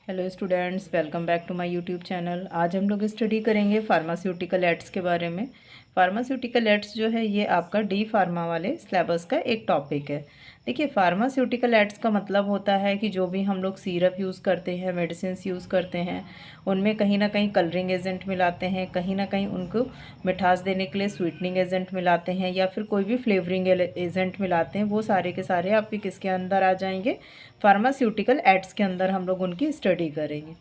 Hello students, welcome back to my YouTube channel. आज हम लोग स्टडी करेंगे फार्मास्यूटिकल एड्स के बारे में। फार्मास्यूटिकल एड्स जो है ये आपका डी फार्मा वाले सिलेबस का एक टॉपिक है। देखिए, फार्मास्यूटिकल एड्स का मतलब होता है कि जो भी हम लोग सिरप यूज़ करते हैं, मेडिसिन यूज़ करते हैं, उनमें कहीं ना कहीं कलरिंग एजेंट मिलाते हैं, कहीं ना कहीं उनको मिठास देने के लिए स्वीटनिंग एजेंट मिलाते हैं या फिर कोई भी फ्लेवरिंग एजेंट मिलाते हैं। वो सारे के सारे आपके किसके अंदर आ जाएंगे? फार्मास्यूटिकल एड्स के अंदर हम लोग उनकी स्टडी करेंगे।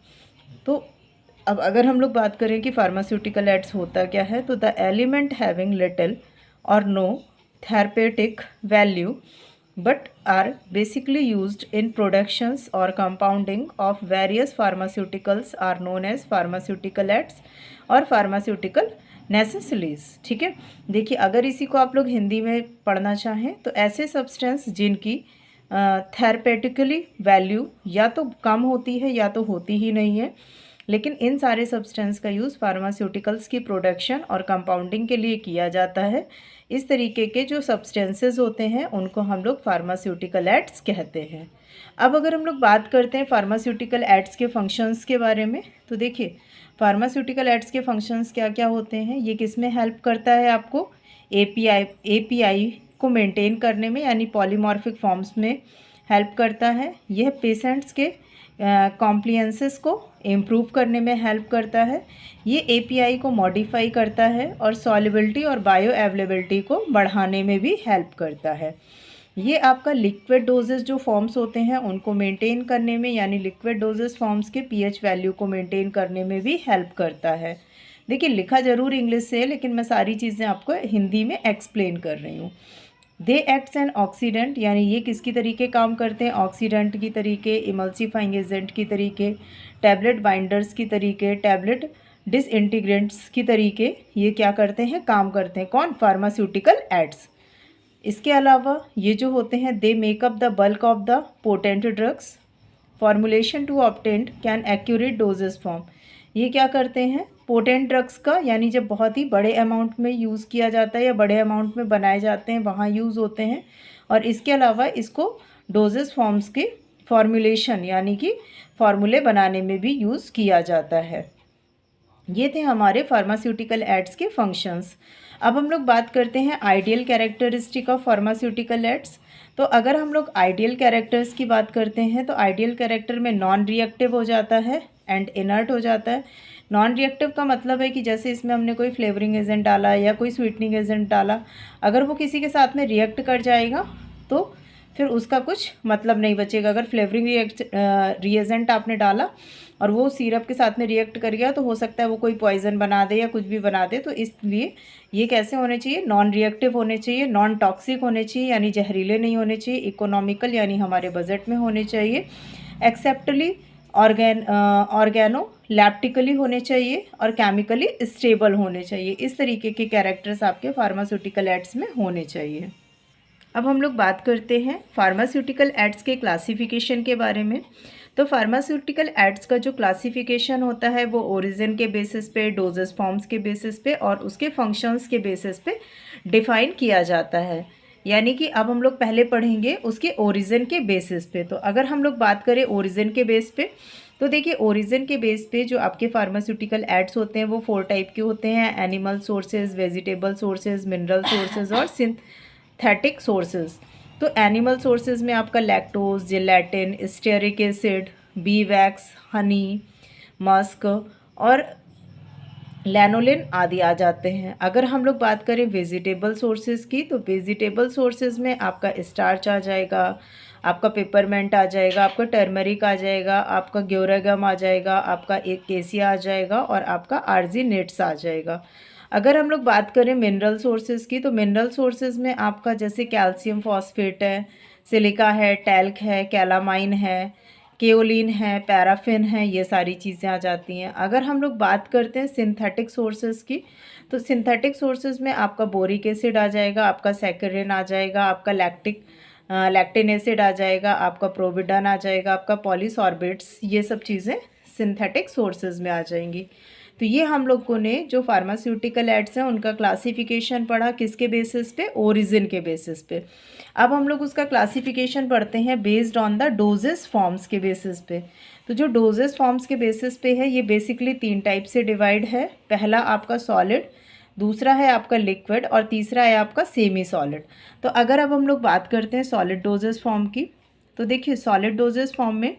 तो अब अगर हम लोग बात करें कि फार्मास्यूटिकल एड्स होता क्या है, तो the element having little or no therapeutic value but are basically used in productions or compounding of various pharmaceuticals are known as pharmaceutical aids और pharmaceutical necessities। ठीक है, देखिए अगर इसी को आप लोग हिंदी में पढ़ना चाहें तो ऐसे सब्सटेंस जिनकी थेरेपेटिकली वैल्यू या तो कम होती है या तो होती ही नहीं है, लेकिन इन सारे सब्सटेंस का यूज़ फार्मास्यूटिकल्स की प्रोडक्शन और कंपाउंडिंग के लिए किया जाता है। इस तरीके के जो सब्सटेंसेस होते हैं उनको हम लोग फार्मास्यूटिकल एड्स कहते हैं। अब अगर हम लोग बात करते हैं फार्मास्यूटिकल एड्स के फंक्शंस के बारे में, तो देखिए फार्मास्यूटिकल एड्स के फंक्शंस क्या क्या होते हैं। ये किस में हेल्प करता है आपको? एपीआई को मेंटेन करने में, यानी पॉलीमॉर्फिक फॉर्म्स में हेल्प करता है। यह पेशेंट्स के कॉम्प्लियंसेस को इम्प्रूव करने में हेल्प करता है। ये एपीआई को मॉडिफाई करता है और सॉल्युबिलिटी और बायो अवेलेबिलिटी को बढ़ाने में भी हेल्प करता है। ये आपका लिक्विड डोजेस जो फॉर्म्स होते हैं उनको मेंटेन करने में, यानी लिक्विड डोजेस फॉर्म्स के पीएच वैल्यू को मेंटेन करने में भी हेल्प करता है। देखिए, लिखा ज़रूर इंग्लिश से है, लेकिन मैं सारी चीज़ें आपको हिंदी में एक्सप्लेन कर रही हूँ। दे एक्ट्स एन ऑक्सीडेंट, यानी ये किसकी तरीके काम करते हैं? ऑक्सीडेंट की तरीके, इमल्सीफाइंग एजेंट की तरीके, टैबलेट बाइंडर्स की तरीके, टैबलेट डिसइंटीग्रेंट्स की तरीके ये क्या करते हैं? काम करते हैं। कौन? Pharmaceutical aids. इसके अलावा ये जो होते हैं, they make up the bulk of the potent drugs formulation to obtain can accurate doses form. ये क्या करते हैं? पोटेंट ड्रग्स का, यानी जब बहुत ही बड़े अमाउंट में यूज़ किया जाता है या बड़े अमाउंट में बनाए जाते हैं वहाँ यूज़ होते हैं। और इसके अलावा इसको डोजेस फॉर्म्स के फॉर्मुलेशन, यानी कि फार्मूले बनाने में भी यूज़ किया जाता है। ये थे हमारे फार्मास्यूटिकल एड्स के फंक्शंस। अब हम लोग बात करते हैं ideal characteristic of pharmaceutical ads. तो अगर हम लोग आइडियल कैरेक्टर्स की बात करते हैं तो आइडियल कैरेक्टर में नॉन रिएक्टिव हो जाता है एंड इनर्ट हो जाता है। नॉन रिएक्टिव का मतलब है कि जैसे इसमें हमने कोई फ्लेवरिंग एजेंट डाला या कोई स्वीटनिंग एजेंट डाला, अगर वो किसी के साथ में रिएक्ट कर जाएगा तो फिर उसका कुछ मतलब नहीं बचेगा। अगर फ्लेवरिंग रिएजेंट आपने डाला और वो सिरप के साथ में रिएक्ट कर गया तो हो सकता है वो कोई पॉइजन बना दे या कुछ भी बना दे। तो इसलिए ये कैसे होने चाहिए? नॉन रिएक्टिव होने चाहिए, नॉन टॉक्सिक होने चाहिए, यानी जहरीले नहीं होने चाहिए, इकोनॉमिकल यानी हमारे बजट में होने चाहिए, एक्सेप्टली ऑर्गेनो लैप्टिकली होने चाहिए और केमिकली स्टेबल होने चाहिए। इस तरीके के कैरेक्टर्स आपके फार्मास्यूटिकल एड्स में होने चाहिए। अब हम लोग बात करते हैं फार्मास्यूटिकल एड्स के क्लासिफिकेशन के बारे में। तो फार्मास्यूटिकल एड्स का जो क्लासिफिकेशन होता है वो ओरिजिन के बेसिस पे, डोजेस फॉर्म्स के बेसिस पे और उसके फंक्शंस के बेसिस पे डिफाइन किया जाता है। यानी कि अब हम लोग पहले पढ़ेंगे उसके ओरिजिन के बेसिस पे। तो अगर हम लोग बात करें ओरिजिन के बेस पे, तो देखिए ओरिजिन के बेस पे जो आपके फार्मास्यूटिकल एड्स होते हैं वो 4 टाइप के होते हैं: animal sources, vegetable sources, mineral sources और सिंथेटिक सोर्सेज। तो एनिमल सोर्सेज में आपका lactose, gelatin, stearic acid, bee wax, honey, musk और लैनोलिन आदि आ जाते हैं। अगर हम लोग बात करें वेजिटेबल सोर्सेज की, तो वेजिटेबल सोर्सेज में आपका स्टार्च आ जाएगा, आपका पेपरमेंट आ जाएगा, आपका टर्मरिक आ जाएगा, आपका ग्योरागम आ जाएगा, आपका केसिया आ जाएगा और आपका आर्जिनेट्स आ जाएगा। अगर हम लोग बात करें मिनरल सोर्सेज की, तो मिनरल सोर्सेज में आपका जैसे कैल्शियम फॉस्फेट है, सिलिका है, टैल्क है, कैलामाइन है, केओलिन है, पैराफिन है, ये सारी चीज़ें आ जाती हैं। अगर हम लोग बात करते हैं सिंथेटिक सोर्सेज की, तो सिंथेटिक सोर्सेज में आपका बोरिक एसिड आ जाएगा, आपका सैकरिन आ जाएगा, आपका लैक्टिन एसिड आ जाएगा, आपका प्रोविडन आ जाएगा, आपका पॉलीसॉर्बेट्स, ये सब चीज़ें सिंथेटिक सोर्सेज में आ जाएंगी। तो ये हम लोगों ने जो फार्मास्यूटिकल एड्स हैं उनका क्लासिफिकेशन पढ़ा, किसके बेसिस पे, ओरिजिन के बेसिस पे। अब हम लोग उसका क्लासिफिकेशन पढ़ते हैं based on the doses forms के बेसिस पे। तो जो डोजेस फॉर्म्स के बेसिस पे है ये बेसिकली 3 टाइप से डिवाइड है। पहला आपका सॉलिड, दूसरा है आपका लिक्विड और तीसरा है आपका सेमी सॉलिड। तो अगर अब हम लोग बात करते हैं सॉलिड डोजेस फॉर्म की, तो देखिए सॉलिड डोजेस फॉर्म में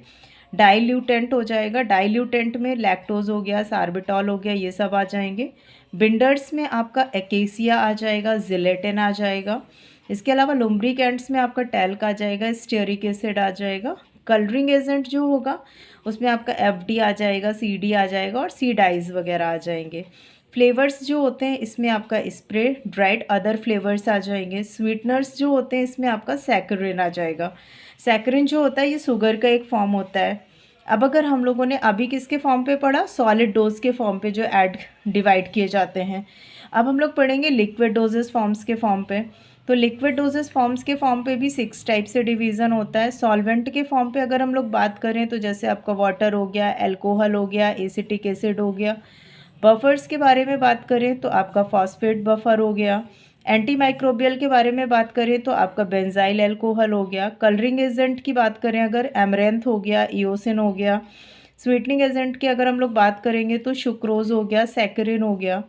डाइल्यूटेंट हो जाएगा। डाइल्यूटेंट में लैक्टोज हो गया, सार्बिटॉल हो गया, ये सब आ जाएंगे। बिंडर्स में आपका एकेसिया आ जाएगा, जिलेटिन आ जाएगा। इसके अलावा लुम्ब्रिकेंट्स में आपका टैल्क आ जाएगा, स्टेरिक एसिड आ जाएगा। कलरिंग एजेंट जो होगा उसमें आपका एफडी आ जाएगा, सीडी आ जाएगा और सी डाइज वगैरह आ जाएंगे। फ्लेवर्स जो होते हैं इसमें आपका स्प्रे, ड्राइड अदर फ्लेवर्स आ जाएंगे। स्वीटनर्स जो होते हैं इसमें आपका सैकरिन आ जाएगा। सैकरिन जो होता है ये शुगर का एक फॉर्म होता है। अब अगर हम लोगों ने अभी किसके फॉर्म पे पढ़ा, सॉलिड डोज के फॉर्म पे जो ऐड डिवाइड किए जाते हैं। अब हम लोग पढ़ेंगे लिक्विड डोजेस फॉर्म्स के फॉर्म पे। तो लिक्विड डोजेस फॉर्म्स के फॉर्म पे भी 6 टाइप से डिवीज़न होता है। सॉल्वेंट के फॉर्म पे अगर हम लोग बात करें तो जैसे आपका वाटर हो गया, एल्कोहल हो गया, एसिटिक एसिड हो गया। बफर्स के बारे में बात करें तो आपका फॉस्फेट बफर हो गया। एंटी माइक्रोबियल के बारे में बात करें तो आपका बेंजाइल अल्कोहल हो गया। कलरिंग एजेंट की बात करें अगर एमरेंथ हो गया, इओसिन हो गया। स्वीटनिंग एजेंट की अगर हम लोग बात करेंगे तो सुक्रोज हो गया, सैकरिन हो गया।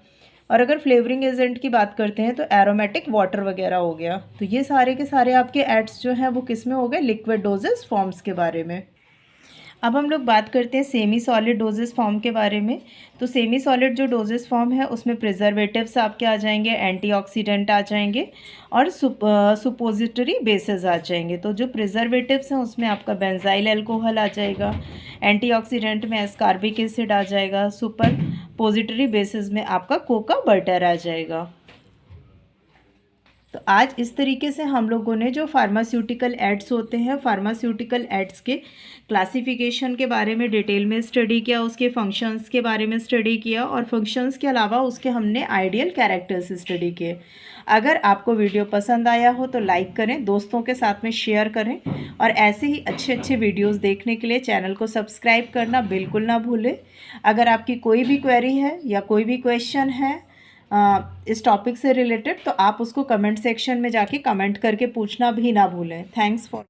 और अगर फ्लेवरिंग एजेंट की बात करते हैं तो एरोमेटिक वाटर वगैरह हो गया। तो ये सारे के सारे आपके एड्स जो हैं वो किस में हो गए, लिक्विड डोजेस फॉर्म्स के बारे में। अब हम लोग बात करते हैं सेमी सॉलिड डोजेस फॉर्म के बारे में। तो सेमी सॉलिड जो डोजेस फॉर्म है उसमें प्रिजर्वेटिव्स आपके आ जाएंगे, एंटीऑक्सीडेंट आ जाएंगे और सुपोजिटरी बेसेस आ जाएंगे। तो जो प्रिजर्वेटिव्स हैं उसमें आपका बेंजाइल अल्कोहल आ जाएगा, एंटीऑक्सीडेंट में एस्कार्बिक एसिड आ जाएगा, सुपरपोजिटरी बेसिस में आपका कोका बटर आ जाएगा। तो आज इस तरीके से हम लोगों ने जो फार्मास्यूटिकल एड्स होते हैं, फार्मास्यूटिकल एड्स के क्लासिफिकेशन के बारे में डिटेल में स्टडी किया, उसके फंक्शंस के बारे में स्टडी किया और फंक्शंस के अलावा उसके हमने आइडियल कैरेक्टर्स स्टडी किए। अगर आपको वीडियो पसंद आया हो तो लाइक करें, दोस्तों के साथ में शेयर करें और ऐसे ही अच्छे अच्छे वीडियोस देखने के लिए चैनल को सब्सक्राइब करना बिल्कुल ना भूलें। अगर आपकी कोई भी क्वेरी है या कोई भी क्वेश्चन है इस टॉपिक से रिलेटेड तो आप उसको कमेंट सेक्शन में जाके कमेंट करके पूछना भी ना भूलें। Thanks for